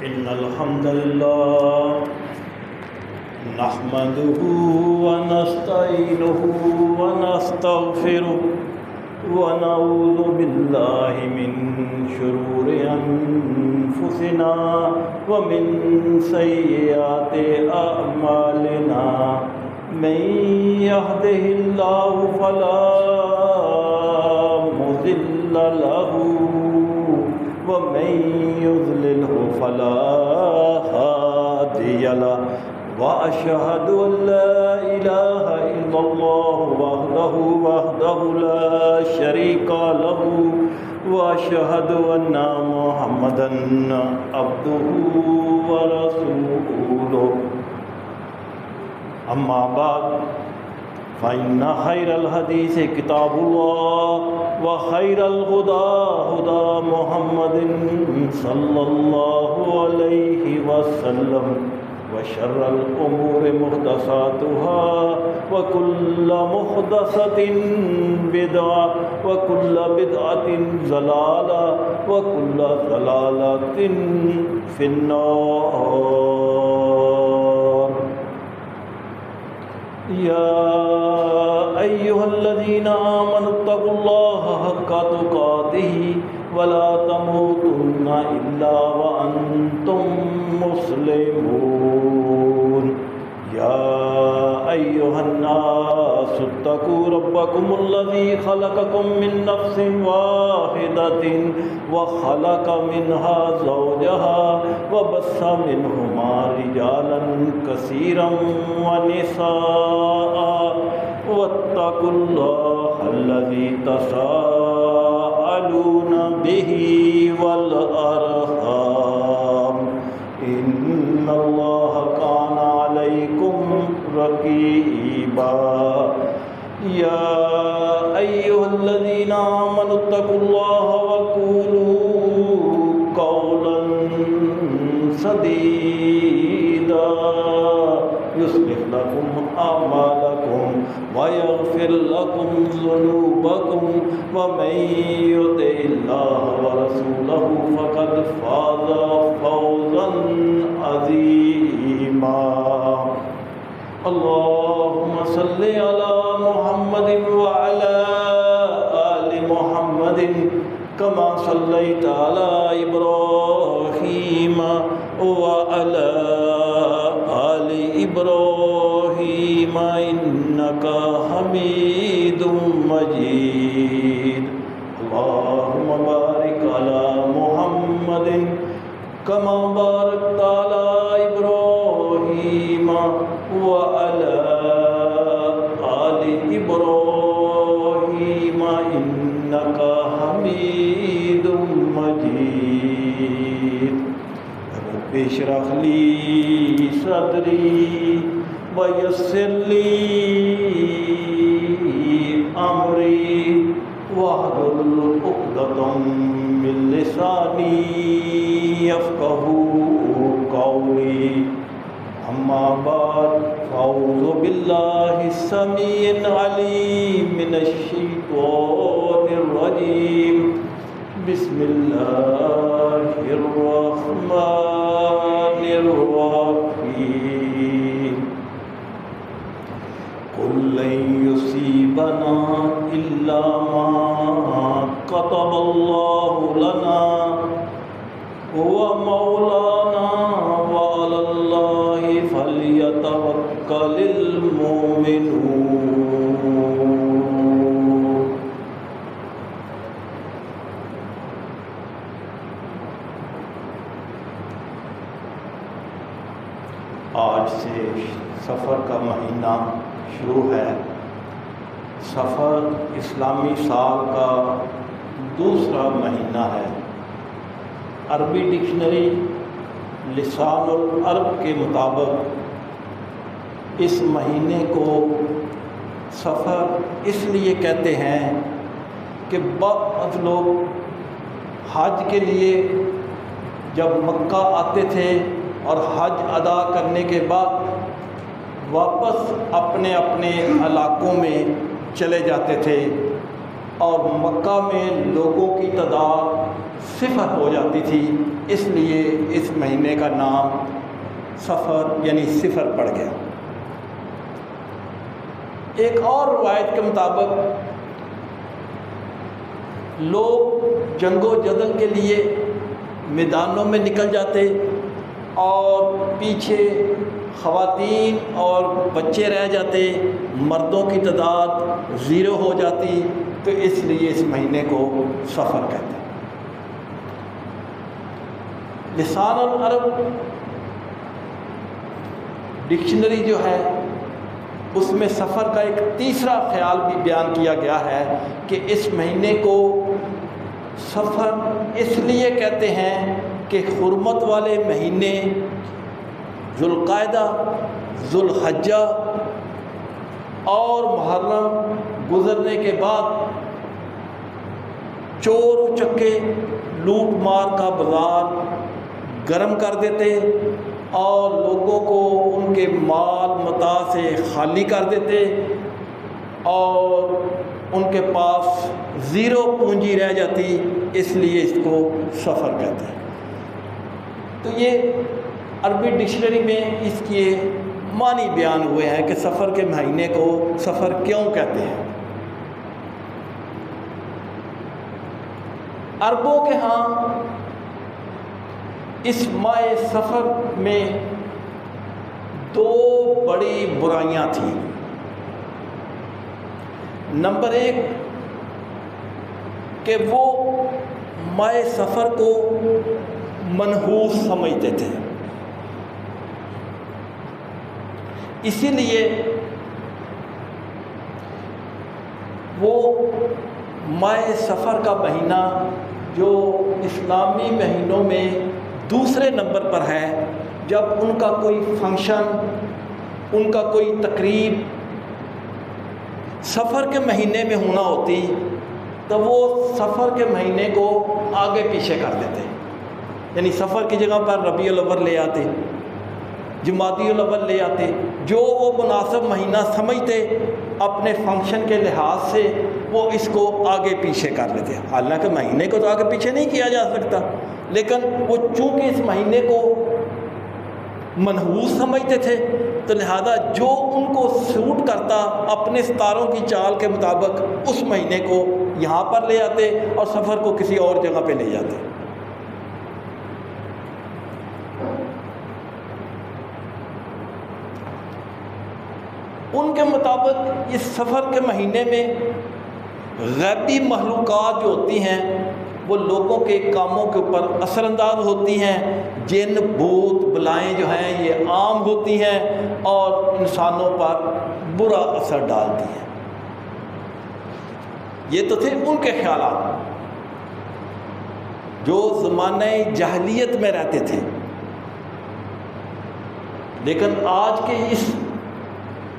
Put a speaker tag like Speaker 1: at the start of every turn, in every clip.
Speaker 1: إن الحمد لله نحمده ونستعينه ونستغفره ونعوذ بالله من شرور أنفسنا ومن سيئات أعمالنا من يهده الله فلا مضل له ومن يضلله فلا هادي له وأشهد أن لا إله إلا الله وحده لا شريك له وأشهد أن محمدا عبده ورسوله أما بعد فإن خير الحديث كتاب الله وخير الهدى هدى محمد صلى الله عليه وسلم وشر الأمور محدثاتها وكل محدثة بدعة وكل بدعة ضلالة وكل ضلالة في النار. يا أيها الذين آمنوا اتقوا الله حق تقاته ولا تموتن إلا وأنتم مسلمون. يا أيها الناس اتقوا ربكم الذي خلقكم من نفس واحدة وخلق منها زوجها وبث منهما رجالا كثيرا ونساء واتقوا الله الذي تساءلون به والأرحام إن الله كان عليكم رقيبا. يا أيها الذين آمنوا اتقوا الله وقولوا قولا سديدا يصلح لكم أعمالكم ويغفر لكم ذنوبكم ومن يطع الله ورسوله فقد فاز فوزا عظيما. اللهم صل على محمد وعلى آل محمد كما صليت على إبراهيم وعلى آل إبراهيم إنك حميد مجيد. اللهم بارك على محمد كما باركت على إبراهيم وعلى آل إبراهيم إنك حميد مجيد. رب اشرح لي صدري ويسر لي أمري واحلل عقدة من لساني يفقهوا قولي. أما بعد فأعوذ بالله السميع العليم من الشيطان الرجيم. بسم الله الرحمن الرحيم. قل لن يصيبنا إلا ما كتب الله لنا هو مولانا وعلى الله فليتوكل المؤمنون. آج سے سفر کا مہینہ شروع ہے. سفر اسلامی سال کا دوسرا مہینہ ہے. عربی ڈکشنری لسان العرب کے مطابق اس مہینے کو سفر اس لیے کہتے ہیں کہ بعض لوگ حج کے لیے جب مکہ آتے تھے اور حج ادا کرنے کے بعد واپس اپنے اپنے علاقوں میں چلے جاتے تھے اور مکہ میں لوگوں کی تعداد 0 ہو جاتی تھی، اس لیے اس مہینے کا نام صفر یعنی 0 پڑ گیا۔ ایک اور روایت کے مطابق لوگ جنگ و جدل کے لیے میدانوں میں نکل جاتے اور پیچھے خواتین اور بچے رہ جاتے، مردوں کی تعداد 0 ہو جاتی، تو اس لیے اس مہینے کو صفر کہتے ہیں۔ لسان العرب ڈکشنری جو ہے اس میں صفر کا ایک تیسرا خیال بھی بیان کیا گیا ہے کہ اس مہینے کو صفر اس لیے کہتے ہیں کہ حرمت والے مہینے ذوالقعدہ، ذوالحجہ اور محرم گزرنے کے بعد چور و چکے لوٹ مار کا بازار گرم کر دیتے اور لوگوں کو ان کے مال متاع سے خالی کر دیتے اور ان کے پاس 0 پونجی رہ جاتی، اس لیے اس کو صفر کہتے ہیں۔ تو یہ عربی ڈکشنری میں اس کے معنی بیان ہوئے ہیں کہ صفر کے مہینے کو صفر کیوں کہتے ہیں۔ عربوں کے ہاں اس ماہ صفر میں 2 بڑی برائیاں تھیں۔ نمبر 1 کہ وہ ماہ صفر کو منحوس سمجھتے تھے، اسی لیے وہ ماہ صفر کا مہینہ جو اسلامی مہینوں میں دوسرے نمبر پر ہے، جب ان کا کوئی فنکشن، ان کا کوئی تقریب صفر کے مہینے میں ہونا ہوتی تو وہ صفر کے مہینے کو آگے پیچھے کر دیتے، یعنی صفر کی جگہ پر ربیع الاول لے آتے، جمادی الاول لے آتے، جو وہ مناسب مہینہ سمجھتے اپنے فنکشن کے لحاظ سے وہ اس کو آگے پیچھے کر لیتے۔ حالانکہ مہینے کو تو آگے پیچھے نہیں کیا جا سکتا، لیکن وہ چونکہ اس مہینے کو منحوس سمجھتے تھے تو لہذا جو ان کو سوٹ کرتا اپنے ستاروں کی چال کے مطابق اس مہینے کو یہاں پر لے آتے اور صفر کو کسی اور جگہ پہ لے جاتے۔ ان کے مطابق اس صفر کے مہینے میں غیبی مخلوقات جو ہوتی ہیں وہ لوگوں کے کاموں کے اوپر اثر انداز ہوتی ہیں، جن بھوت بلائیں جو ہیں یہ عام ہوتی ہیں اور انسانوں پر برا اثر ڈالتی ہیں۔ یہ تو تھے ان کے خیالات جو زمانہ جاہلیت میں رہتے تھے، لیکن آج کے اس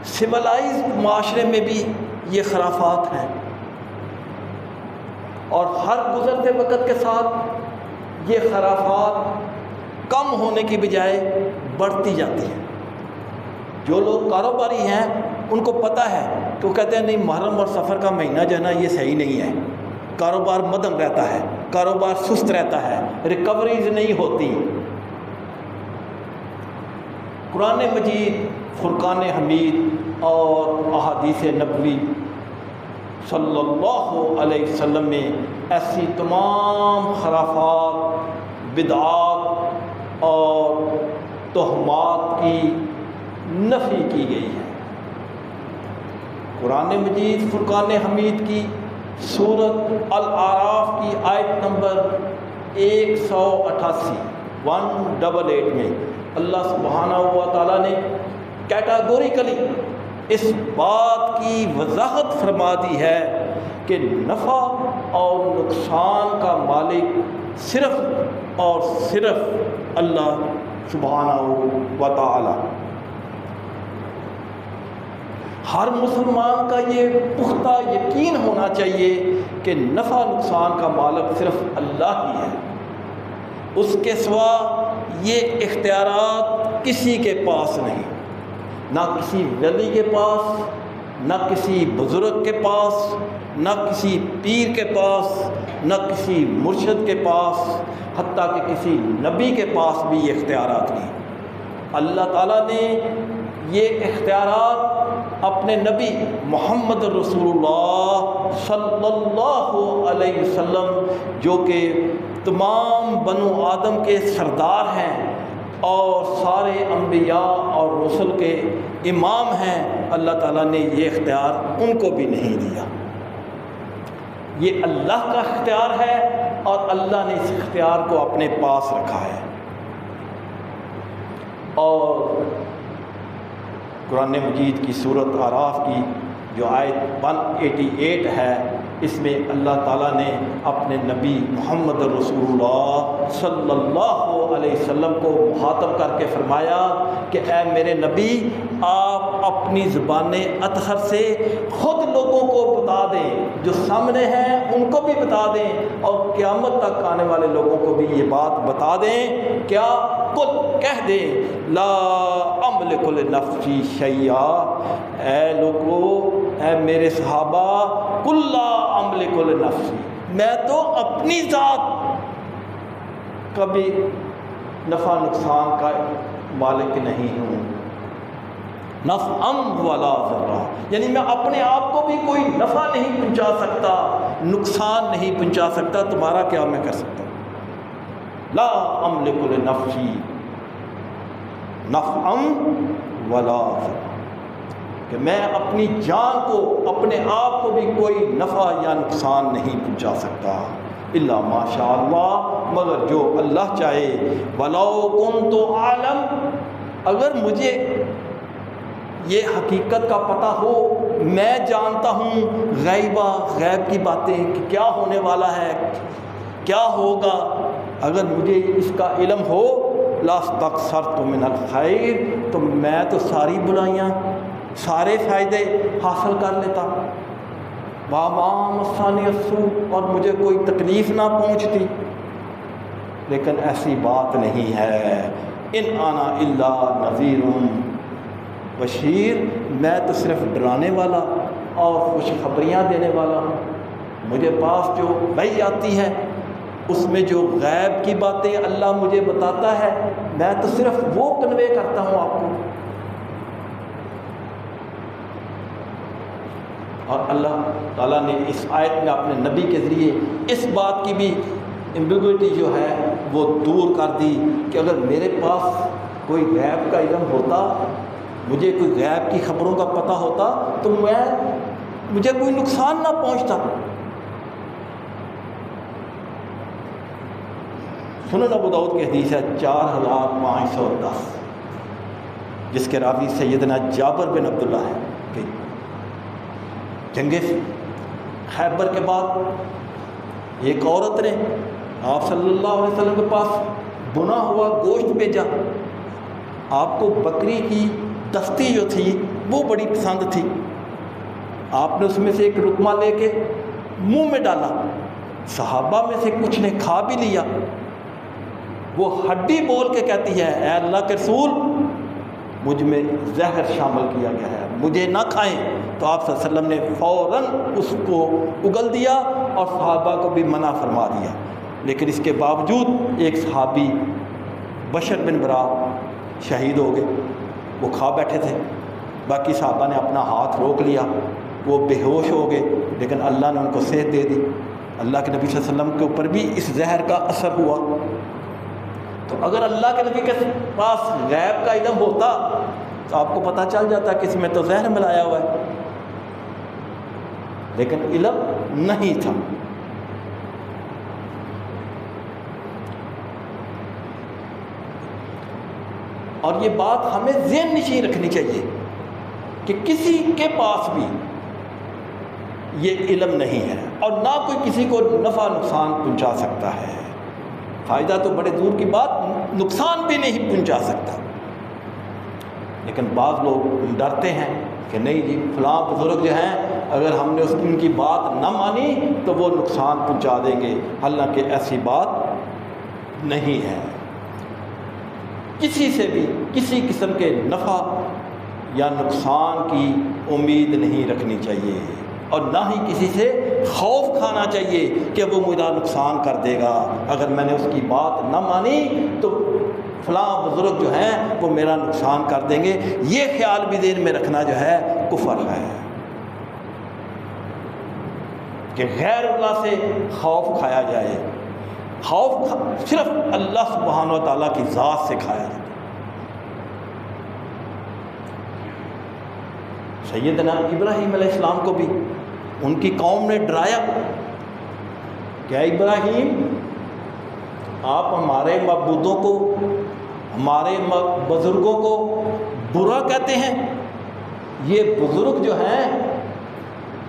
Speaker 1: سویلائز معاشرے میں بھی یہ خرافات ہیں، اور ہر گزرتے وقت کے ساتھ یہ خرافات کم ہونے کی بجائے بڑھتی جاتی ہیں۔ جو لوگ کاروباری ہیں ان کو پتہ ہے کہ وہ کہتے ہیں نہیں، محرم اور صفر کا مہینہ جو ہے نا یہ صحیح نہیں ہے، کاروبار مدھم رہتا ہے، کاروبار سست رہتا ہے، ریکوریز نہیں ہوتی۔ قرآن مجید، فرقان حمید اور احادیث نبوی صلی اللہ علیہ وسلم میں ایسی تمام خرافات، بدعات اور تہمات کی نفی کی گئی ہے۔ قرآن مجید فرقان حمید کی سورۃ الاعراف کی آیت نمبر 188 میں اللہ سبحانہ و تعالیٰ نے کیٹاگوریکلی اس بات کی وضاحت فرما دی ہے کہ نفع اور نقصان کا مالک صرف اور صرف اللہ سبحانہ و تعالیٰ۔ ہر مسلمان کا یہ پختہ یقین ہونا چاہیے کہ نفع نقصان کا مالک صرف اللہ ہی ہے، اس کے سوا یہ اختیارات کسی کے پاس نہیں، نہ کسی ولی کے پاس، نہ کسی بزرگ کے پاس، نہ کسی پیر کے پاس، نہ کسی مرشد کے پاس، حتیٰ کہ کسی نبی کے پاس بھی یہ اختیارات نہیں۔ اللہ تعالیٰ نے یہ اختیارات اپنے نبی محمد رسول اللہ صلی اللہ علیہ وسلم، جو کہ تمام بنو آدم کے سردار ہیں اور سارے انبیاء اور رسل کے امام ہیں، اللہ تعالیٰ نے یہ اختیار ان کو بھی نہیں دیا۔ یہ اللہ کا اختیار ہے اور اللہ نے اس اختیار کو اپنے پاس رکھا ہے۔ اور قرآن مجید کی سورۃ اعراف کی جو آیت 188 ہے، اس میں اللہ تعالیٰ نے اپنے نبی محمد رسول اللہ صلی اللہ علیہ وسلم کو مخاطب کر کے فرمایا کہ اے میرے نبی، آپ اپنی زبان اطہر سے خود لوگوں کو بتا دیں، جو سامنے ہیں ان کو بھی بتا دیں، اور قیامت تک آنے والے لوگوں کو بھی یہ بات بتا دیں۔ کیا؟ قل، کہہ دیں، لا املک لنفسی شیئا، اے لوگو، اے میرے صحابہ، قل لا املک لنفسی، میں تو اپنی ذات کبھی نفع نقصان کا مالک نہیں ہوں، نفعا ولا ضرا، یعنی میں اپنے آپ کو بھی کوئی نفع نہیں پہنچا سکتا، نقصان نہیں پہنچا سکتا، تمہارا کیا میں کر سکتا ہوں؟ لا املک لنفسی نفعا ولا ضرا، کہ میں اپنی جان کو، اپنے آپ کو بھی کوئی نفع یا نقصان نہیں پہنچا سکتا، الا ما شاء اللہ، مگر جو اللہ چاہے، ولو کنت عالم، اگر مجھے یہ حقیقت کا پتہ ہو، میں جانتا ہوں غیبہ، غیب کی باتیں کہ کیا ہونے والا ہے، کیا ہوگا، اگر مجھے اس کا علم ہو، لاستکثرت من الخیر، تو میں تو ساری بلائیاں، سارے فائدے حاصل کر لیتا، وما مسنی السوء، اور مجھے کوئی تکلیف نہ پہنچتی، لیکن ایسی بات نہیں ہے۔ ان انا الا نذیر بشیر، میں تو صرف ڈرانے والا اور خوشخبریاں دینے والا ہوں۔ مجھے پاس جو وحی آتی ہے، اس میں جو غیب کی باتیں اللہ مجھے بتاتا ہے، میں تو صرف وہ کنوے کرتا ہوں آپ کو۔ اور اللہ تعالیٰ نے اس آیت میں اپنے نبی کے ذریعے اس بات کی بھی ایمبیگوٹی جو ہے وہ دور کر دی کہ اگر میرے پاس کوئی غیب کا علم ہوتا، مجھے کوئی غیب کی خبروں کا پتہ ہوتا، تو مجھے کوئی نقصان نہ پہنچتا۔ سنن ابو داؤد کی حدیث ہے 4510، جس کے راوی سیدنا جابر بن عبداللہ ہے کہ جنگ خیبر کے بعد ایک عورت نے آپ صلی اللہ علیہ وسلم کے پاس بنا ہوا گوشت بھیجا۔ آپ کو بکری کی دستی جو تھی وہ بڑی پسند تھی، آپ نے اس میں سے ایک لقمہ لے کے منہ میں ڈالا، صحابہ میں سے کچھ نے کھا بھی لیا، وہ ہڈی بول کے کہتی ہے اے اللہ کے رسول، مجھ میں زہر شامل کیا گیا ہے، مجھے نہ کھائیں۔ تو آپ صلی اللہ علیہ وسلم نے فوراً اس کو اگل دیا اور صحابہ کو بھی منع فرما دیا، لیکن اس کے باوجود ایک صحابی بشر بن برا شہید ہو گئے، وہ کھا بیٹھے تھے، باقی صحابہ نے اپنا ہاتھ روک لیا، وہ بے ہوش ہو گئے، لیکن اللہ نے ان کو صحت دے دی۔ اللہ کے نبی صلی اللہ علیہ وسلم کے اوپر بھی اس زہر کا اثر ہوا۔ تو اگر اللہ کے نبی کے پاس غیب کا علم ہوتا تو آپ کو پتہ چل جاتا کہ اس میں تو زہر ملایا ہوا ہے، لیکن علم نہیں تھا۔ اور یہ بات ہمیں ذہن نشین رکھنی چاہیے کہ کسی کے پاس بھی یہ علم نہیں ہے اور نہ کوئی کسی کو نفع نقصان پہنچا سکتا ہے، فائدہ تو بڑے دور کی بات، نقصان بھی نہیں پہنچا سکتا۔ لیکن بعض لوگ ڈرتے ہیں کہ نہیں جی فلاں بزرگ جو ہیں اگر ہم نے ان کی بات نہ مانی تو وہ نقصان پہنچا دیں گے، حالانکہ ایسی بات نہیں ہے۔ کسی سے بھی کسی قسم کے نفع یا نقصان کی امید نہیں رکھنی چاہیے، اور نہ ہی کسی سے خوف کھانا چاہیے کہ وہ میرا نقصان کر دے گا، اگر میں نے اس کی بات نہ مانی تو فلاں بزرگ جو ہیں وہ میرا نقصان کر دیں گے۔ یہ خیال بھی ذہن میں رکھنا جو ہے کفر ہے، کہ غیر اللہ سے خوف کھایا جائے۔ خوف صرف اللہ سبحانہ و تعالیٰ کی ذات سے کھایا جائے۔ سیدنا ابراہیم علیہ السلام کو بھی ان کی قوم نے ڈرایا کہ اے ابراہیم، آپ ہمارے معبودوں کو، ہمارے بزرگوں کو برا کہتے ہیں، یہ بزرگ جو ہیں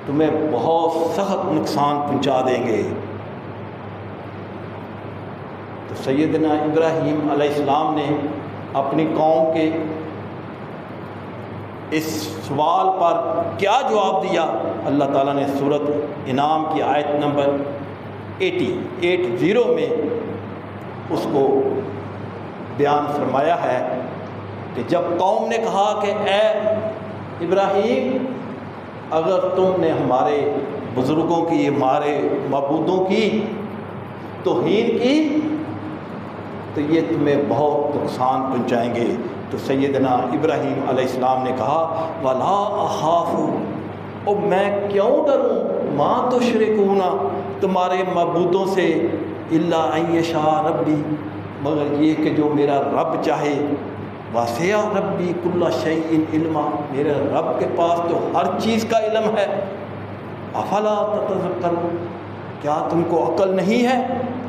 Speaker 1: تمہیں بہت سخت نقصان پہنچا دیں گے۔ تو سیدنا ابراہیم علیہ السلام نے اپنی قوم کے اس سوال پر کیا جواب دیا؟ اللہ تعالیٰ نے سورۃ انعام کی آیت نمبر 80 میں اس کو بیان فرمایا ہے کہ جب قوم نے کہا کہ اے ابراہیم، اگر تم نے ہمارے بزرگوں کی، ہمارے معبودوں کی توہین کی تو یہ تمہیں بہت نقصان پہنچائیں گے۔ تو سیدنا ابراہیم علیہ السلام نے کہا وَلَا أَخَافُ، اور میں کیوں ڈروں، مَا تُشْرِكُونَ، تمہارے معبودوں سے، إِلَّا أَن يَشَاءَ رَبِّي، مگر یہ کہ جو میرا رب چاہے، وَسِعَ رَبِّي كُلَّ شَيْءٍ عِلْمًا، میرے رب کے پاس تو ہر چیز کا علم ہے۔ أَفَلَا تَتَذَكَّرُونَ، کیا تم کو عقل نہیں ہے،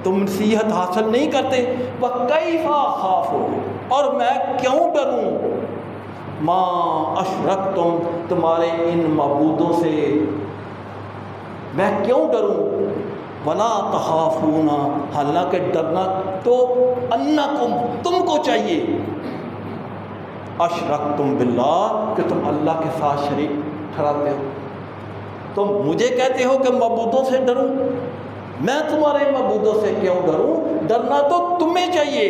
Speaker 1: تم نصیحت حاصل نہیں کرتے؟ وَكَيْفَ أَخَافُ، اور میں کیوں ڈروں، مَا أَشْرَكْتُمْ، تمہارے ان معبودوں سے میں کیوں ڈروں؟ وَلَا تَخَافُونَ، حالانکہ ڈرنا تو أَنَّكُمْ، تم کو چاہیے، أَشْرَكْتُمْ بِاللَّهِ، کہ تم اللہ کے ساتھ شریک ٹھہراتے ہو۔ تم مجھے کہتے ہو کہ معبودوں سے ڈروں، میں تمہارے معبودوں سے کیوں ڈروں؟ ڈرنا تو تمہیں چاہیے،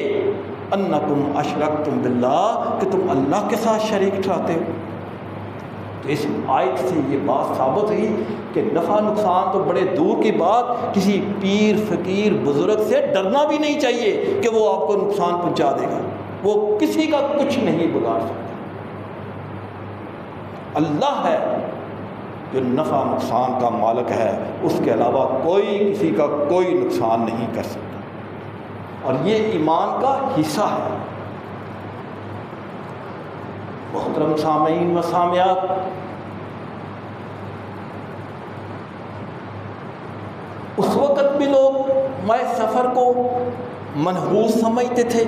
Speaker 1: انکم اشرکتم باللہ، کہ تم اللہ کے ساتھ شریک ٹھہراتے ہو۔ تو اس آیت سے یہ بات ثابت ہوئی کہ نفع نقصان تو بڑے دور کی بات، کسی پیر فقیر بزرگ سے ڈرنا بھی نہیں چاہیے کہ وہ آپ کو نقصان پہنچا دے گا، وہ کسی کا کچھ نہیں بگاڑ سکتا۔ اللہ ہے جو نفع نقصان کا مالک ہے، اس کے علاوہ کوئی کسی کا کوئی نقصان نہیں کر سکتا، اور یہ ایمان کا حصہ ہے۔ محترم سامعین و سامعات، اس وقت بھی لوگ ماہ سفر کو منحوس سمجھتے تھے،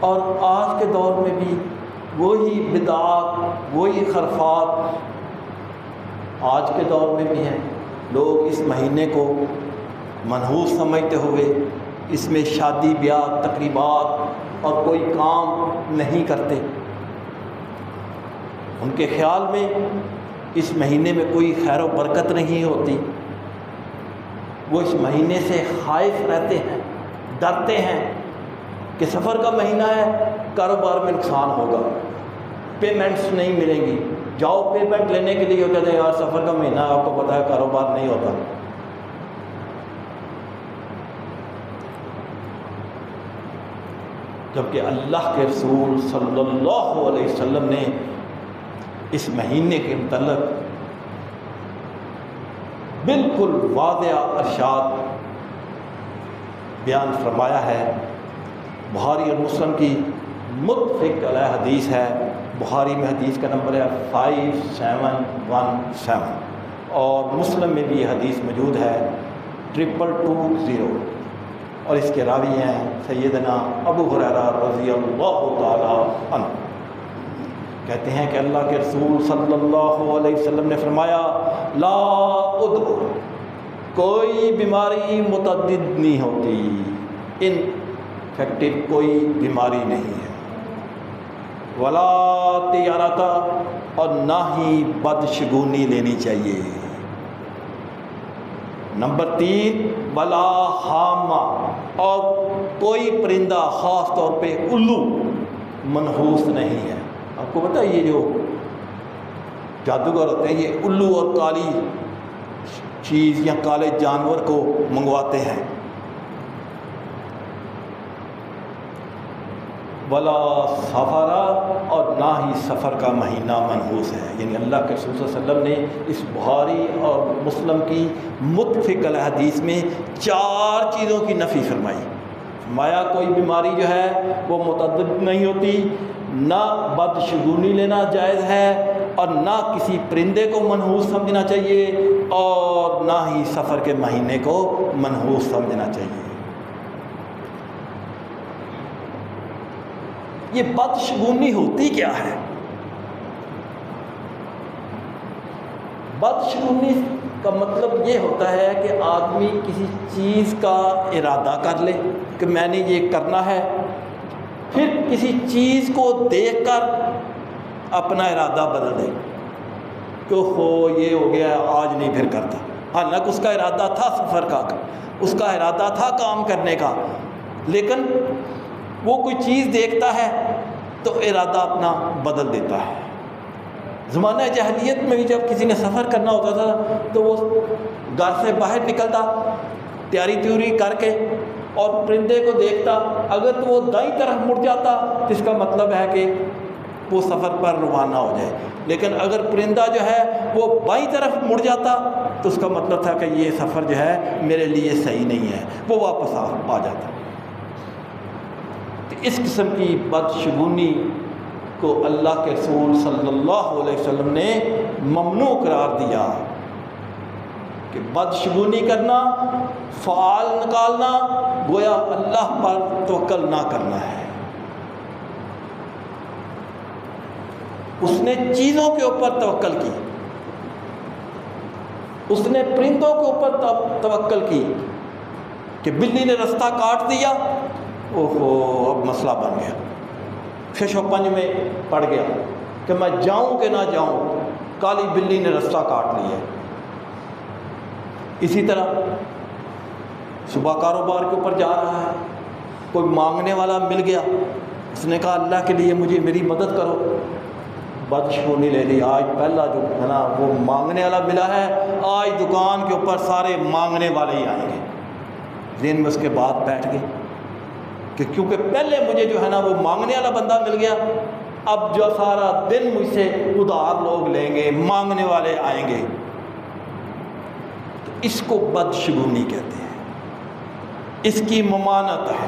Speaker 1: اور آج کے دور میں بھی وہی بدعات، وہی خرافات آج کے دور میں بھی ہیں۔ لوگ اس مہینے کو منحوس سمجھتے ہوئے اس میں شادی بیاہ تقریبات اور کوئی کام نہیں کرتے۔ ان کے خیال میں اس مہینے میں کوئی خیر و برکت نہیں ہوتی، وہ اس مہینے سے خائف رہتے ہیں، ڈرتے ہیں کہ سفر کا مہینہ ہے، کاروبار میں نقصان ہوگا، پیمنٹس نہیں ملیں گی، جاؤ پیمنٹ لینے کے لیے کہتے ہیں یار سفر کا مہینہ ہے، آپ کو پتہ ہے کاروبار نہیں ہوتا۔ جبکہ اللہ کے رسول صلی اللہ علیہ وسلم نے اس مہینے کے متعلق بالکل واضح ارشاد بیان فرمایا ہے۔ بخاری اور مسلم کی متفق علیہ حدیث ہے، بخاری میں حدیث کا نمبر ہے 5717، اور مسلم میں بھی یہ حدیث موجود ہے 2220، اور اس کے راوی ہیں سیدنا ابو ہریرہ رضی اللہ تعالی عنہ۔ کہتے ہیں کہ اللہ کے رسول صلی اللہ علیہ وسلم نے فرمایا لا ادو، کوئی بیماری متعدد نہیں ہوتی، انفیکٹو کوئی بیماری نہیں ہے، ولا تیارتا، اور نہ ہی بدشگونی لینی چاہیے۔ نمبر 3 ولا حامہ، اور کوئی پرندہ خاص طور پہ الو منحوس نہیں ہے۔ آپ کو پتہ ہے یہ جو جادوگر ہوتے ہیں یہ الو اور کالی چیز یا کالے جانور کو منگواتے ہیں. ولا سفرا، اور نہ ہی سفر کا مہینہ منحوس ہے. یعنی اللہ کے رسول صلی اللہ علیہ وسلم نے اس بخاری اور مسلم کی متفق الحدیث میں 4 چیزوں کی نفی فرمائی. فرمایا کوئی بیماری جو ہے وہ متعدد نہیں ہوتی، نہ بدشگونی لینا جائز ہے، اور نہ کسی پرندے کو منحوس سمجھنا چاہیے، اور نہ ہی سفر کے مہینے کو منحوس سمجھنا چاہیے. یہ بدشگونی ہوتی کیا ہے؟ بدشگونی کا مطلب یہ ہوتا ہے کہ آدمی کسی چیز کا ارادہ کر لے کہ میں نے یہ کرنا ہے، پھر کسی چیز کو دیکھ کر اپنا ارادہ بدل دے کہ ہو یہ ہو گیا آج نہیں پھر کرتا. حالانکہ اس کا ارادہ تھا سفر کا، اس کا ارادہ تھا کام کرنے کا، لیکن وہ کوئی چیز دیکھتا ہے تو ارادہ اپنا بدل دیتا ہے. زمانہ جاہلیت میں بھی جب کسی نے سفر کرنا ہوتا تھا تو وہ گھر سے باہر نکلتا تیاری کر کے اور پرندے کو دیکھتا، اگر تو وہ دائیں طرف مڑ جاتا تو اس کا مطلب ہے کہ وہ سفر پر روانہ ہو جائے، لیکن اگر پرندہ جو ہے وہ بائیں طرف مڑ جاتا تو اس کا مطلب تھا کہ یہ سفر جو ہے میرے لیے صحیح نہیں ہے، وہ واپس آ جاتا. اس قسم کی بدشگونی کو اللہ کے رسول صلی اللہ علیہ وسلم نے ممنوع قرار دیا کہ بدشگونی کرنا، فعال نکالنا، گویا اللہ پر توکل نہ کرنا ہے. اس نے چیزوں کے اوپر توکل کی، اس نے پرندوں کے اوپر توکل کی کہ بلی نے رستہ کاٹ دیا، اوہو اب مسئلہ بن گیا، فش و پنج میں پڑ گیا کہ میں جاؤں کہ نہ جاؤں، کالی بلی نے رستہ کاٹ لیا. اسی طرح صبح کاروبار کے اوپر جا رہا ہے، کوئی مانگنے والا مل گیا، اس نے کہا اللہ کے لیے مجھے میری مدد کرو، بدشگونی لے لی. آج پہلا جو ہے نا وہ مانگنے والا ملا ہے، آج دکان کے اوپر سارے مانگنے والے ہی آئیں گے. دن میں اس کے بعد بیٹھ گئے کہ کیونکہ پہلے مجھے جو ہے نا وہ مانگنے والا بندہ مل گیا، اب جو سارا دن مجھ سے ادھار لوگ لیں گے، مانگنے والے آئیں گے. تو اس کو بدشگونی کہتے ہیں، اس کی ممانعت ہے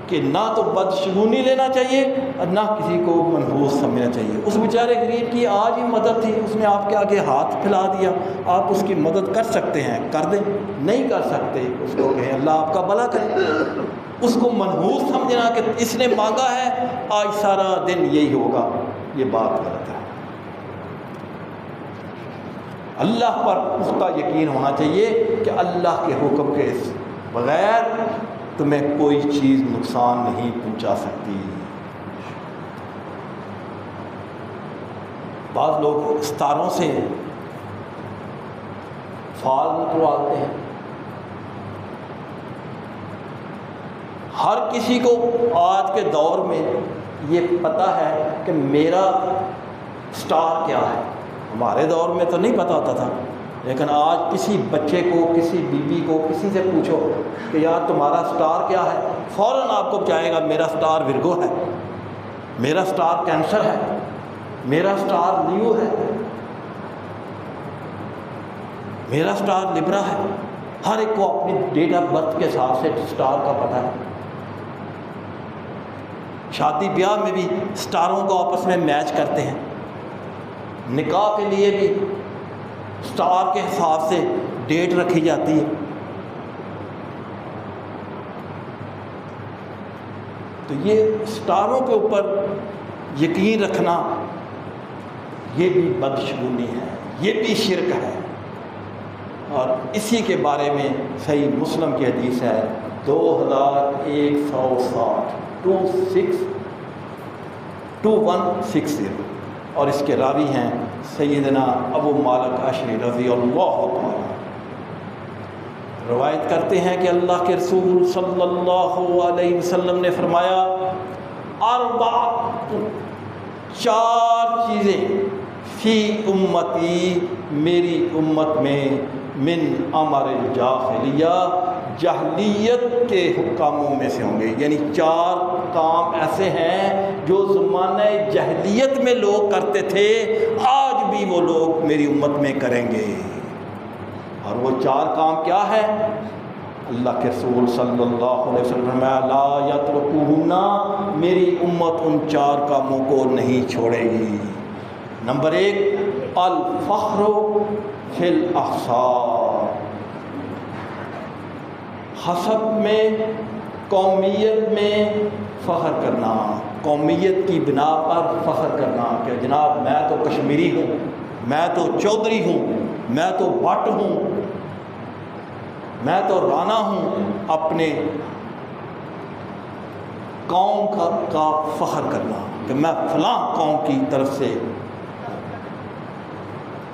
Speaker 1: کہ نہ تو بدشگونی لینا چاہیے اور نہ کسی کو منحوس سمجھنا چاہیے. اس بیچارے غریب کی آج ہی مدد تھی، اس نے آپ کے آگے ہاتھ پھیلا دیا، آپ اس کی مدد کر سکتے ہیں کر دیں، نہیں کر سکتے اس کو کہیں اللہ آپ کا بھلا کرے. اس کو منحوس سمجھنا کہ اس نے مانگا ہے آج سارا دن یہی ہوگا، یہ بات غلط ہے. اللہ پر پختہ یقین ہونا چاہیے کہ اللہ کے حکم کے بغیر تمہیں کوئی چیز نقصان نہیں پہنچا سکتی. بعض لوگ ستاروں سے فال نکلواتے ہیں. ہر کسی کو آج کے دور میں یہ پتہ ہے کہ میرا سٹار کیا ہے. ہمارے دور میں تو نہیں پتہ ہوتا تھا، لیکن آج کسی بچے کو، کسی بیوی کو، کسی سے پوچھو کہ یار تمہارا سٹار کیا ہے، فوراً آپ کو بتائے گا میرا سٹار ورگو ہے، میرا سٹار کینسر ہے، میرا سٹار لیو ہے، میرا سٹار لبرا ہے. ہر ایک کو اپنی ڈیٹ آف برتھ کے حساب سے سٹار کا پتہ ہے. شادی بیاہ میں بھی سٹاروں کو آپس میں میچ کرتے ہیں، نکاح کے لیے بھی سٹار کے حساب سے ڈیٹ رکھی جاتی ہے. تو یہ سٹاروں کے اوپر یقین رکھنا یہ بھی بدشگونی ہے، یہ بھی شرک ہے. اور اسی کے بارے میں صحیح مسلم کی حدیث ہے 2160 اور اس کے راوی ہیں سیدنا ابو مالک اشعری رضی اللہ عنہ. روایت کرتے ہیں کہ اللہ کے رسول صلی اللہ علیہ وسلم نے فرمایا 4 4 چیزیں فی امتی میری امت میں من امر الجاہلیہ جاہلیت کے کاموں میں سے ہوں گے، یعنی 4 کام ایسے ہیں جو زمانہ جاہلیت میں لوگ کرتے تھے، آج بھی وہ لوگ میری امت میں کریں گے۔ اور وہ 4 کام کیا ہے؟ اللہ کے رسول صلی اللہ علیہ وسلم لا یترکوہن، میری امت ان 4 کاموں کو نہیں چھوڑے گی۔ نمبر 1 الفخر فی الاحساب، حسب میں، قومیت میں فخر کرنا، قومیت کی بنا پر فخر کرنا کہ جناب میں تو کشمیری ہوں، میں تو چودھری ہوں، میں تو بٹ ہوں، میں تو رانا ہوں، اپنے قوم کا فخر کرنا کہ میں فلاں قوم کی طرف سے،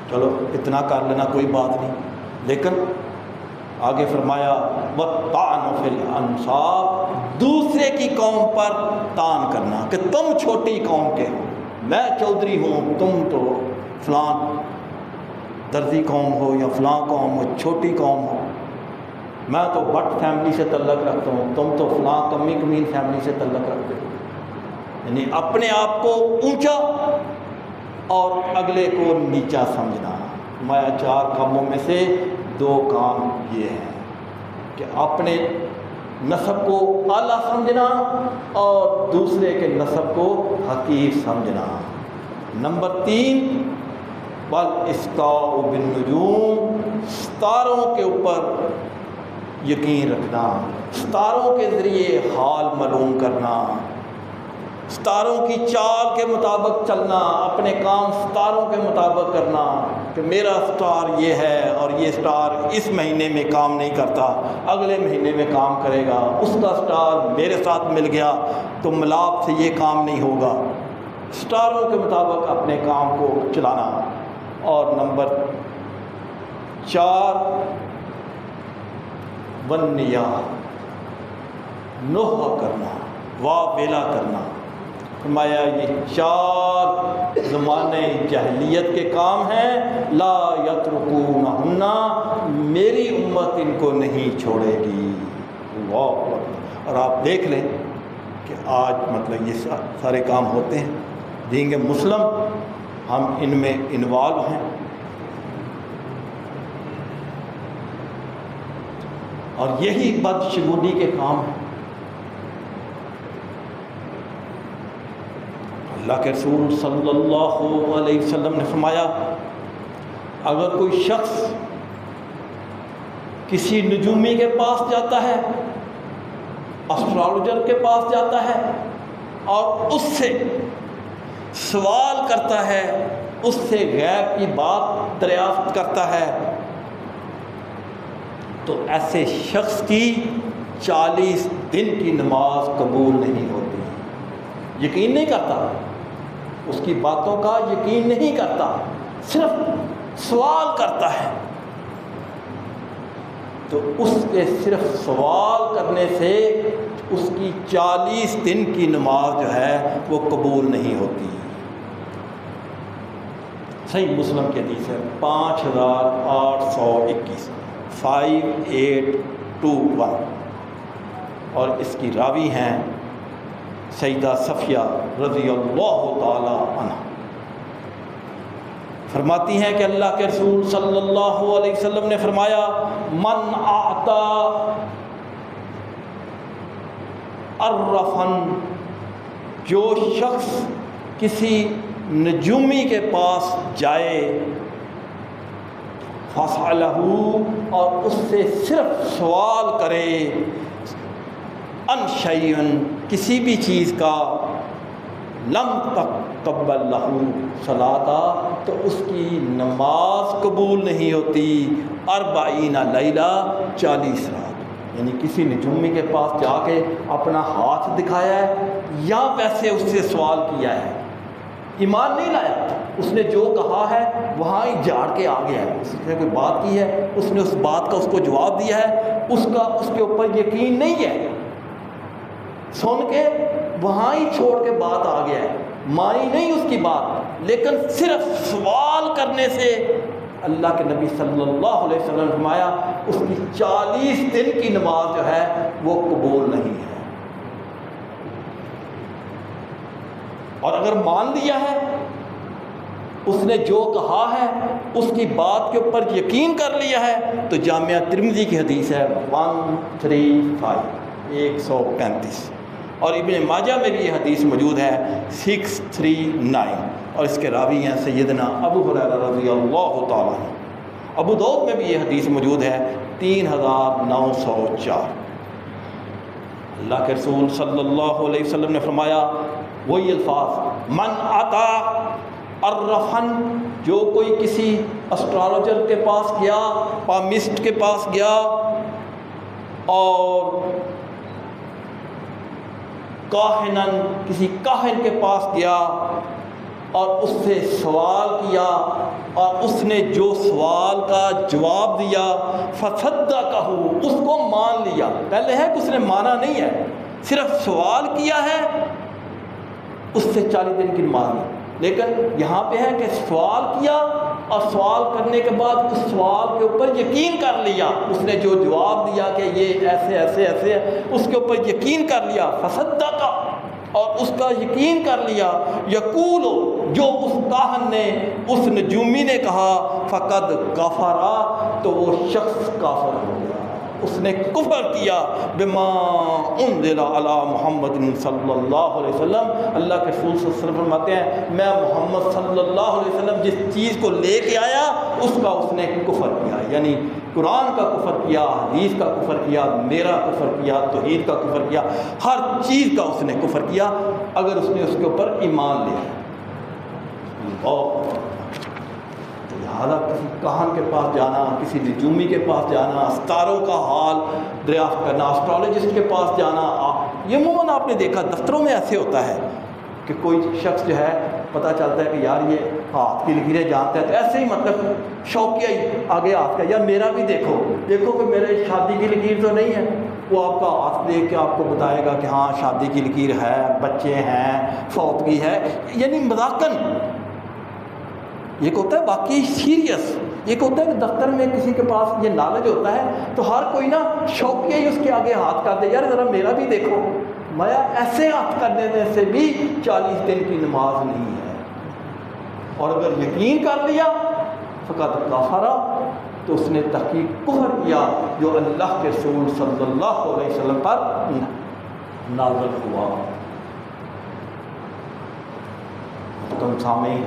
Speaker 1: چلو اتنا کر لینا کوئی بات نہیں، لیکن آگے فرمایا وَالطَّعْنُ فِي الْأَنْسَابِ، دوسرے کی قوم پر طعن کرنا کہ تم چھوٹی قوم کے ہو، میں چودھری ہوں، تم تو فلاں درزی قوم ہو یا فلاں قوم ہو، چھوٹی قوم ہو، میں تو بٹ فیملی سے تعلق رکھتا ہوں، تم تو فلاں کمی کمین فیملی سے تعلق رکھتے ہو، یعنی اپنے آپ کو اونچا اور اگلے کو نیچا سمجھنا۔ مایا 4 کاموں میں سے 2 کام یہ ہیں کہ اپنے نسب کو اعلیٰ سمجھنا اور دوسرے کے نسب کو حقیر سمجھنا۔ نمبر 3 والاستواء بالنجوم، ستاروں کے اوپر یقین رکھنا، ستاروں کے ذریعے حال معلوم کرنا، ستاروں کی چال کے مطابق چلنا، اپنے کام ستاروں کے مطابق کرنا کہ میرا سٹار یہ ہے اور یہ سٹار اس مہینے میں کام نہیں کرتا، اگلے مہینے میں کام کرے گا، اس کا سٹار میرے ساتھ مل گیا تو ملاپ سے یہ کام نہیں ہوگا، سٹاروں کے مطابق اپنے کام کو چلانا۔ اور نمبر 4 والنیات، نوحہ کرنا، واویلا کرنا۔ فرمایا یہ 4 زمانے جاہلیت کے کام ہیں، لا یترکونہن، میری امت ان کو نہیں چھوڑے گی۔ اللہ اکبر۔ اور آپ دیکھ لیں کہ آج مطلب یہ سارے کام ہوتے ہیں، دیں مسلم ہم ان میں انوالو ہیں، اور یہی بدشگونی کے کام ہیں۔ اللہ کے رسول صلی اللہ علیہ وسلم نے فرمایا اگر کوئی شخص کسی نجومی کے پاس جاتا ہے، اسٹرالوجر کے پاس جاتا ہے اور اس سے سوال کرتا ہے، اس سے غیب کی بات دریافت کرتا ہے، تو ایسے شخص کی 40 دن کی نماز قبول نہیں ہوتی۔ یقین نہیں کرتا، اس کی باتوں کا یقین نہیں کرتا، صرف سوال کرتا ہے، تو اس کے صرف سوال کرنے سے اس کی 40 دن کی نماز جو ہے وہ قبول نہیں ہوتی۔ صحیح مسلم کی حدیث ہے 5821 5821، اور اس کی راوی ہیں سیدہ صفیہ رضی اللہ تعالی عنہ۔ فرماتی ہیں کہ اللہ کے رسول صلی اللہ علیہ وسلم نے فرمایا من اعطا عرفن، جو شخص کسی نجومی کے پاس جائے، فَسَأَلَهُ، اور اس سے صرف سوال کرے، ان شیئن، کسی بھی چیز کا، لم تقبل لہ صلاۃ، تو اس کی نماز قبول نہیں ہوتی 40 لیلہ، 40 رات۔ یعنی کسی نجومی کے پاس جا کے اپنا ہاتھ دکھایا ہے یا ویسے اس سے سوال کیا ہے، ایمان نہیں لایا، اس نے جو کہا ہے وہاں ہی جھاڑ کے آ گیا ہے، اس نے کوئی بات کی ہے، اس نے اس بات کا اس کو جواب دیا ہے، اس کے اوپر یقین نہیں ہے، سن کے وہاں ہی چھوڑ کے بات آ گیا ہے، مانی نہیں اس کی بات، لیکن صرف سوال کرنے سے اللہ کے نبی صلی اللہ علیہ وسلم نے فرمایا اس کی 40 دن کی نماز جو ہے وہ قبول نہیں ہے۔ اور اگر مان لیا ہے، اس نے جو کہا ہے اس کی بات کے اوپر یقین کر لیا ہے، تو جامعہ ترمذی کی حدیث ہے 135 اور ابن ماجہ میں بھی یہ حدیث موجود ہے 639، اور اس کے راوی ہیں سیدنا ابو ہریرہ رضی اللہ تعالیٰ عنہ۔ ابو داؤد میں بھی یہ حدیث موجود ہے 3904۔ اللہ کے رسول صلی اللہ علیہ وسلم نے فرمایا وہی الفاظ، من عطا عرفن، جو کوئی کسی اسٹرالوجر کے پاس گیا، پامسٹ کے پاس گیا اور کاہنن، کسی کاہن کے پاس گیا اور اس سے سوال کیا اور اس نے جو سوال کا جواب دیا فصدقہ، اس کو مان لیا۔ پہلے ہے کہ اس نے مانا نہیں ہے، صرف سوال کیا ہے، اس سے 40 دن کی نماز لی۔ لیکن یہاں پہ ہے کہ سوال کیا اور سوال کرنے کے بعد اس سوال کے اوپر یقین کر لیا، اس نے جو جواب دیا کہ یہ ایسے ایسے ایسے ہے، اس کے اوپر یقین کر لیا، فصدقہ، اور اس کا یقین کر لیا، یقول، جو اس کاہن نے، اس نجومی نے کہا، فقد کفرا، تو وہ شخص کافر ہو گیا، اس نے کفر کیا بما انزل علی محمد صلی اللہ علیہ وسلم۔ اللہ کے رسول صلی اللہ علیہ وسلم فرماتے ہیں میں محمد صلی اللہ علیہ وسلم جس چیز کو لے کے آیا اس کا اس نے کفر کیا، یعنی قرآن کا کفر کیا، حدیث کا کفر کیا، میرا کفر کیا، توحید کا کفر کیا، ہر چیز کا اس نے کفر کیا اگر اس نے اس کے اوپر ایمان لیا۔ اور لہٰذا کسی کاہن کے پاس جانا، کسی نجومی کے پاس جانا، ستاروں کا حال دریافت کرنا، اسٹرالوجسٹ کے پاس جانا، یہ عموماً آپ نے دیکھا دفتروں میں ایسے ہوتا ہے کہ کوئی شخص جو ہے پتہ چلتا ہے کہ یار یہ ہاتھ کی لکیریں جانتا ہے، تو ایسے ہی مطلب شوقیہ ہی آگے ہاتھ کا، یار میرا بھی دیکھو کہ میرے شادی کی لکیر تو نہیں ہے، وہ آپ کا ہاتھ دیکھ کے آپ کو بتائے گا کہ ہاں شادی کی لکیر ہے، بچے ہیں، فوتگی ہے، یعنی مذاقن۔ ایک ہوتا ہے واقعی سیریس، ایک ہوتا ہے کہ دفتر میں کسی کے پاس یہ نالج ہوتا ہے تو ہر کوئی نا شوقیہ ہی اس کے آگے ہاتھ کر دے، یار ذرا میرا بھی دیکھو، مایا ایسے ہاتھ کر دینے سے بھی 40 دن کی نماز نہیں ہے۔ اور اگر یقین کر لیا فقط کفرا، تو اس نے تحقیق کفر کیا جو اللہ کے رسول صلی اللہ علیہ وسلم پر نازل ہوا۔ تم سامعین،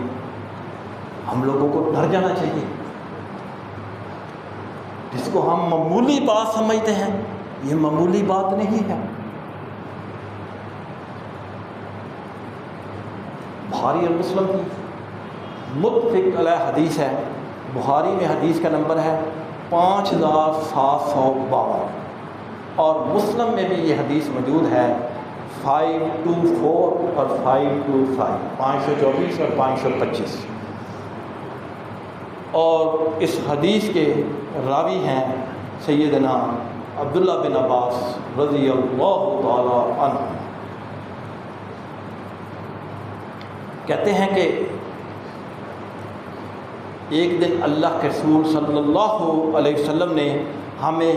Speaker 1: ہم لوگوں کو ڈر جانا چاہیے، جس کو ہم معمولی بات سمجھتے ہیں یہ معمولی بات نہیں ہے۔ بخاری اور مسلم کی متفق علیہ حدیث ہے، بخاری میں حدیث کا نمبر ہے 5752 اور مسلم میں بھی یہ حدیث موجود ہے 524 اور 525، 524 اور 525۔ اور اس حدیث کے راوی ہیں سیدنا عبداللہ بن عباس رضی اللہ تعالی عنہ۔ کہتے ہیں کہ ایک دن اللہ کے رسول صلی اللہ علیہ وسلم نے ہمیں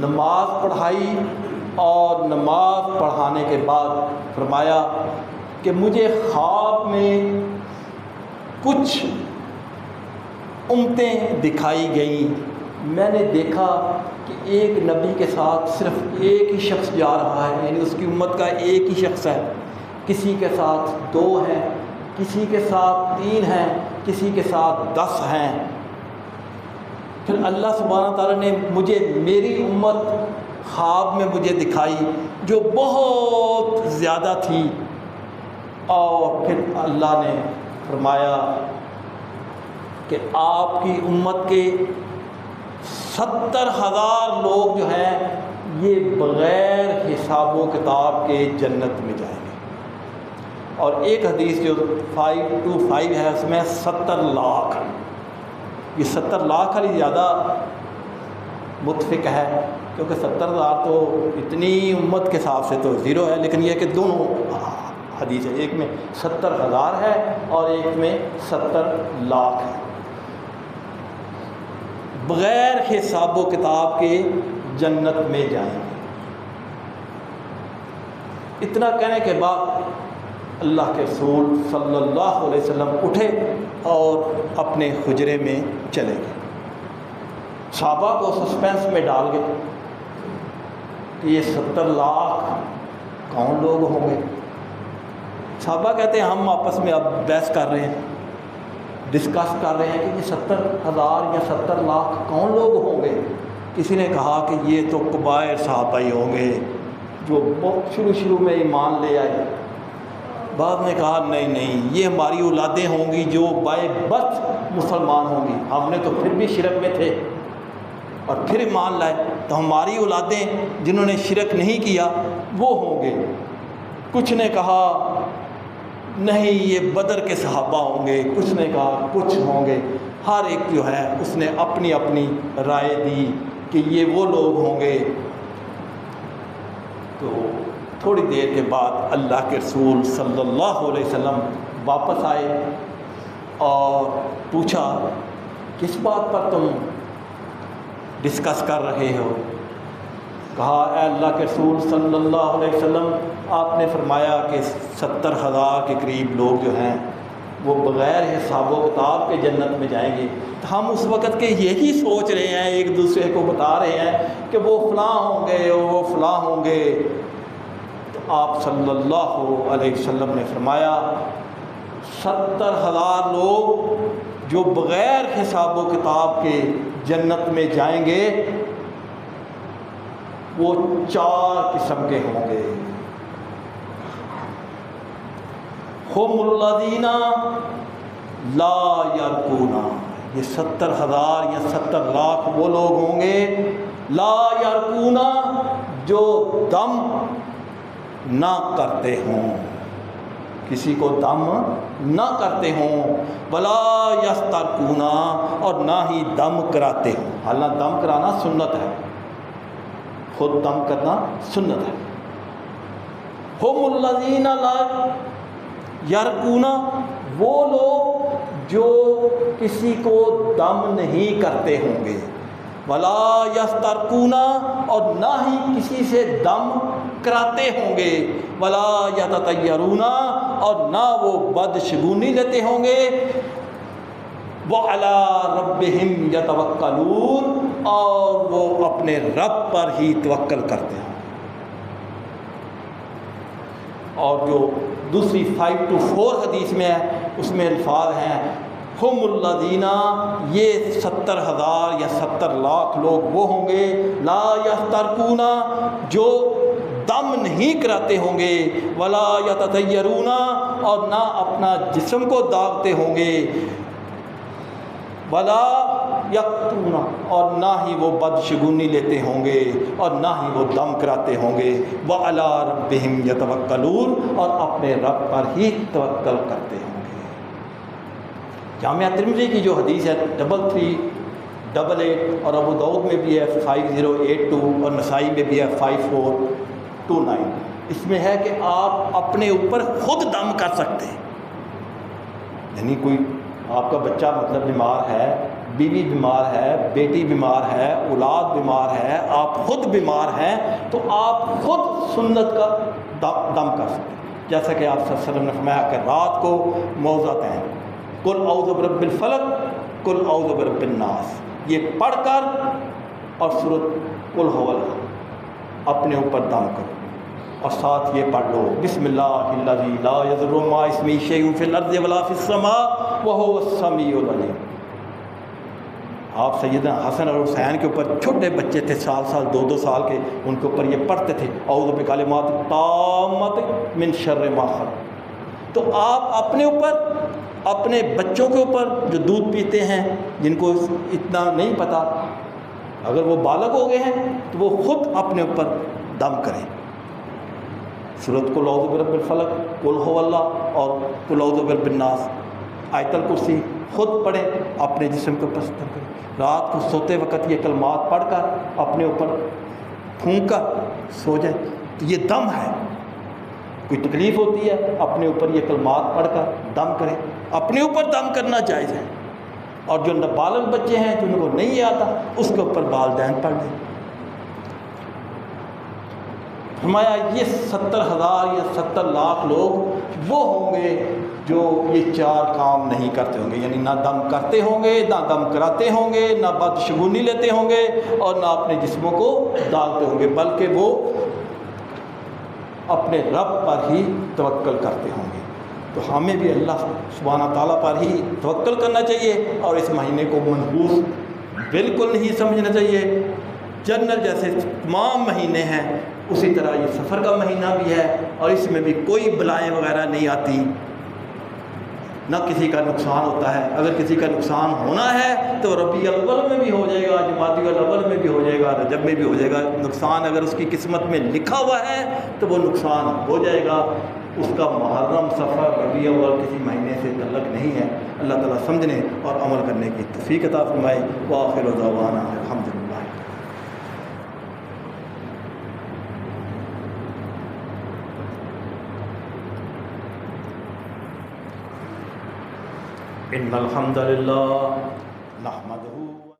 Speaker 1: نماز پڑھائی اور نماز پڑھانے کے بعد فرمایا کہ مجھے خواب میں کچھ امتیں دکھائی گئیں، میں نے دیکھا کہ ایک نبی کے ساتھ صرف ایک ہی شخص جا رہا ہے، یعنی اس کی امت کا ایک ہی شخص ہے، کسی کے ساتھ 2 ہیں، کسی کے ساتھ 3 ہیں، کسی کے ساتھ 10 ہیں۔ پھر اللہ سبحانہ تعالیٰ نے مجھے میری امت خواب میں مجھے دکھائی جو بہت زیادہ تھی، اور پھر اللہ نے فرمایا کہ آپ کی امت کے 70,000 لوگ جو ہیں یہ بغیر حساب و کتاب کے جنت میں جائیں گے۔ اور ایک حدیث جو 525 ہے اس میں 70 لاکھ، یہ 70 لاکھ والی زیادہ متفق ہے، کیونکہ 70,000 تو اتنی امت کے حساب سے تو 0 ہے، لیکن یہ کہ دونوں حدیث ہے، ایک میں 70,000 ہے اور ایک میں 70 لاکھ ہے، بغیر حساب و کتاب کے جنت میں جائیں گے۔ اتنا کہنے کے بعد اللہ کے رسول صلی اللہ علیہ وسلم اٹھے اور اپنے حجرے میں چلے گئے۔ صحابہ کو سسپینس میں ڈال گئے کہ یہ 70 لاکھ کون لوگ ہوں گے۔ صحابہ کہتے ہیں ہم آپس میں اب بحث کر رہے ہیں، ڈسکس کر رہے ہیں کہ یہ 70,000 یا 70 لاکھ کون لوگ ہوں گے۔ کسی نے کہا کہ یہ تو کبائر صحابہ ہی ہوں گے جو بہت شروع میں ایمان لے آئے۔ بعد نے کہا نہیں، یہ ہماری اولادیں ہوں گی جو بائے برتھ مسلمان ہوں گی، ہم نے تو پھر بھی شرک میں تھے اور پھر ایمان لائے، تو ہماری اولادیں جنہوں نے شرک نہیں کیا وہ ہوں گے۔ کچھ نے کہا نہیں یہ بدر کے صحابہ ہوں گے، کچھ نے کہا کچھ ہوں گے، ہر ایک جو ہے اس نے اپنی اپنی رائے دی کہ یہ وہ لوگ ہوں گے۔ تو تھوڑی دیر کے بعد اللہ کے رسول صلی اللہ علیہ وسلم واپس آئے اور پوچھا کس بات پر تم ڈسکس کر رہے ہو؟ کہا اے اللہ کے رسول صلی اللہ علیہ وسلم، آپ نے فرمایا کہ 70,000 کے قریب لوگ جو ہیں وہ بغیر حساب و کتاب کے جنت میں جائیں گے۔ تو ہم اس وقت کے یہی سوچ رہے ہیں، ایک دوسرے کو بتا رہے ہیں کہ وہ فلاں ہوں گے وہ فلاں ہوں گے۔ تو آپ صلی اللہ علیہ وسلم نے فرمایا 70,000 لوگ جو بغیر حساب و کتاب کے جنت میں جائیں گے وہ 4 قسم کے ہوں گے۔ ہم الذین لا یرقون، یہ 70,000 یا 70 لاکھ وہ لوگ ہوں گے لا یرقون جو دم نہ کرتے ہوں، کسی کو دم نہ کرتے ہوں، ولا یسترقون اور نہ ہی دم کراتے ہوں۔ حالانکہ دم کرانا سنت ہے، خود دم کرنا سنت ہے۔ ہم الذین لا یرقون وہ لوگ جو کسی کو دم نہیں کرتے ہوں گے، ولا یسترقون اور نہ ہی کسی سے دم کراتے ہوں گے، ولا یتطیرون اور نہ وہ بدشگونی لیتے ہوں گے، وعلی ربہم یتوکلون اور وہ اپنے رب پر ہی توکل کرتے ہیں۔ اور جو دوسری 5-4 حدیث میں ہے اس میں الفاظ ہیں ہم الذین، یہ 70,000 یا 70 لاکھ لوگ وہ ہوں گے لا یسترقون جو دم نہیں کراتے ہوں گے، ولا یتطیرون اور نہ اپنا جسم کو داغتے ہوں گے، ولا یقتلون اور نہ ہی وہ بدشگونی لیتے ہوں گے اور نہ ہی وہ دم کراتے ہوں گے، وعلی ربہم یتوکلون اور اپنے رب پر ہی توکل کرتے ہوں گے۔ جامعہ ترمذی کی جو حدیث ہے 3388 اور ابو داؤد میں بھی ہے 5082 اور نسائی میں بھی ہے 5429، اس میں ہے کہ آپ اپنے اوپر خود دم کر سکتے ہیں، یعنی کوئی آپ کا بچہ مطلب بیمار ہے، بیوی بیمار ہے، بیٹی بیمار ہے، اولاد بیمار ہے، آپ خود بیمار ہیں تو آپ خود سنت کا دم کر سکتے ہیں، جیسا کہ آپ صلی اللہ علیہ وسلم نے فرمایا کہ رات کو موعظتین قل اعوذ برب الفلق قل اعوذ برب الناس یہ پڑھ کر اور سورۃ قل هو اللہ اپنے اوپر دم کرو اور ساتھ یہ پڑھ لو بسم اللہ الذی لا یضر مع اسمہ شیء فی الارض ولا فی السماء وهو السمیع العلیم۔ آپ سیدنا حسن اور حسین کے اوپر چھوٹے بچے تھے، سال 2 سال کے، ان کے اوپر یہ پڑھتے تھے اعوذ بکلمات التامۃ من شر ما خلق۔ تو آپ اپنے اوپر، اپنے بچوں کے اوپر جو دودھ پیتے ہیں جن کو اتنا نہیں پتہ، اگر وہ بالغ ہو گئے ہیں تو وہ خود اپنے اوپر دم کریں، سورۃ قل اعوذ برب الفلق قل هو اللہ اور قل اعوذ برب الناس، آیت الکرسی خود پڑھیں، اپنے جسم کو پستر کریں، رات کو سوتے وقت یہ کلمات پڑھ کر اپنے اوپر پھونک کر سو جائیں، تو یہ دم ہے۔ کوئی تکلیف ہوتی ہے اپنے اوپر یہ کلمات پڑھ کر دم کریں، اپنے اوپر دم کرنا جائز ہے، اور جو نابالغ بچے ہیں جن کو نہیں آتا اس کے اوپر والدین پڑھ دیں۔ فرمایا یہ 70,000 یا 70 لاکھ لوگ وہ ہوں گے جو یہ 4 کام نہیں کرتے ہوں گے، یعنی نہ دم کرتے ہوں گے، نہ دم کراتے ہوں گے، نہ بدشگونی لیتے ہوں گے، اور نہ اپنے جسموں کو ڈالتے ہوں گے، بلکہ وہ اپنے رب پر ہی توکل کرتے ہوں گے۔ تو ہمیں بھی اللہ سبحانہ تعالیٰ پر ہی توکل کرنا چاہیے، اور اس مہینے کو منحوس بالکل نہیں سمجھنا چاہیے۔ جنرل جیسے تمام مہینے ہیں اسی طرح یہ سفر کا مہینہ بھی ہے، اور اس میں بھی کوئی بلائیں وغیرہ نہیں آتی، نہ کسی کا نقصان ہوتا ہے۔ اگر کسی کا نقصان ہونا ہے تو ربیع الاول میں بھی ہو جائے گا، جمادی الاول میں بھی ہو جائے گا، رجب میں بھی ہو جائے گا۔ نقصان اگر اس کی قسمت میں لکھا ہوا ہے تو وہ نقصان ہو جائے گا۔ اس کا محرم، سفر، ربیع الاول کسی مہینے سے تعلق نہیں ہے۔ اللہ تعالیٰ سمجھنے اور عمل کرنے کی توفیق عطا فرمائے۔ وآخر دعوانا الحمدللہ۔ ان الحمد للہ نحمدہ